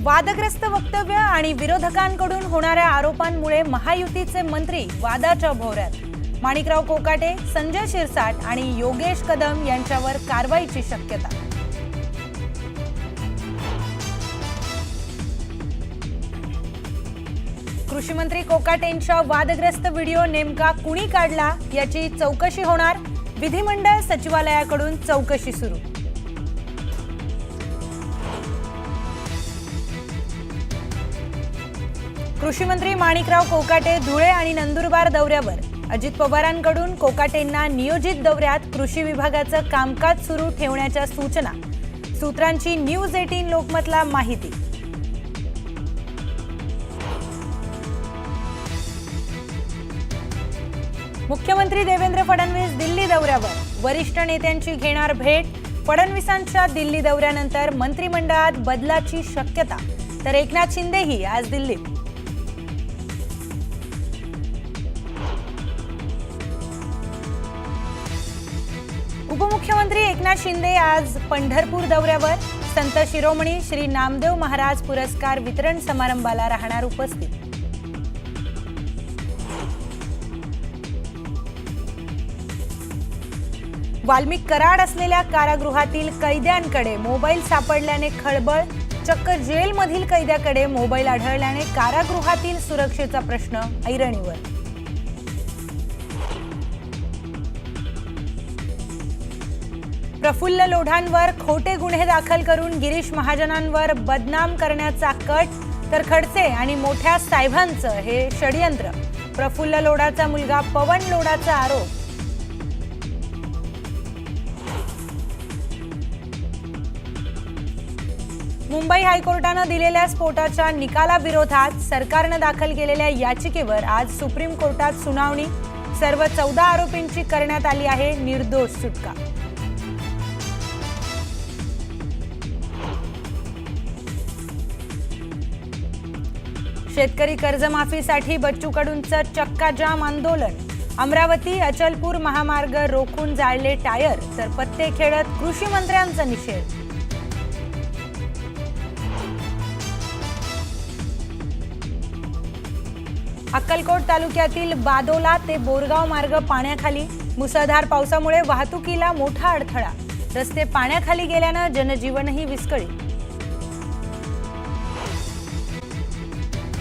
वादग्रस्त वक्तव्य आणि विरोधकांकडून होणाऱ्या आरोपांमुळे महायुतीचे मंत्री वादाच्या भोवऱ्यात। माणिकराव कोकाटे, संजय शिरसाट आणि योगेश कदम यांच्यावर कारवाईची शक्यता। कृषी मंत्री कोकाटेंचा वादग्रस्त व्हिडिओ नेमका कुणी काढला याची चौकशी होणार। विधिमंडळ सचिवालयाकडून चौकशी सुरू। कृषी मंत्री माणिकराव कोकाटे धुळे आणि नंदुरबार दौऱ्यावर। अजित पवारांकडून कोकाटेंना नियोजित दौऱ्यात कृषी विभागाचं कामकाज सुरू ठेवण्याच्या सूचना। सूत्रांची न्यूज 18 लोकमतला माहिती। मुख्यमंत्री देवेंद्र फडणवीस दिल्ली दौऱ्यावर। वरिष्ठ नेत्यांची घेणार भेट। फडणवीसांच्या दिल्ली दौऱ्यानंतर मंत्रिमंडळात बदलाची शक्यता, तर एकनाथ शिंदेही आज दिल्लीत। उपमुख्यमंत्री एकनाथ शिंदे आज पंढरपूर दौऱ्यावर। संत शिरोमणी श्री नामदेव महाराज पुरस्कार वितरण समारंभाला राहणार उपस्थित। वाल्मिक कराड असलेल्या कारागृहातील कैद्यांकडे मोबाईल सापडल्याने खळबळ। चक्क जेलमधील कैद्याकडे मोबाईल आढळल्याने कारागृहातील सुरक्षेचा प्रश्न ऐरणीवर। प्रफुल्ल लोढांवर खोटे गुन्हे दाखल करून गिरीश महाजनांवर बदनाम करण्याचा कट, तर खडसे आणि मोठ्या साहेबांचं हे षडयंत्र। प्रफुल्ल लोढाचा मुलगा पवन लोढाचा आरोप। मुंबई हायकोर्टानं दिलेल्या स्फोटाच्या निकालाविरोधात सरकारनं दाखल केलेल्या याचिकेवर आज सुप्रीम कोर्टात सुनावणी। सर्व 14 आरोपींची करण्यात आली आहे निर्दोष सुटका। शेतकरी कर्जमाफीसाठी बच्चू कडूंचं चक्काजाम आंदोलन। अमरावती अचलपूर महामार्ग रोखून जाळले टायर, तर पत्ते खेळत कृषी मंत्र्यांचा निषेध। अक्कलकोट तालुक्यातील बादोला ते बोरगाव मार्ग पाण्याखाली। मुसळधार पावसामुळे वाहतुकीला मोठा अडथळा। रस्ते पाण्याखाली गेल्यानं जनजीवनही विस्कळीत।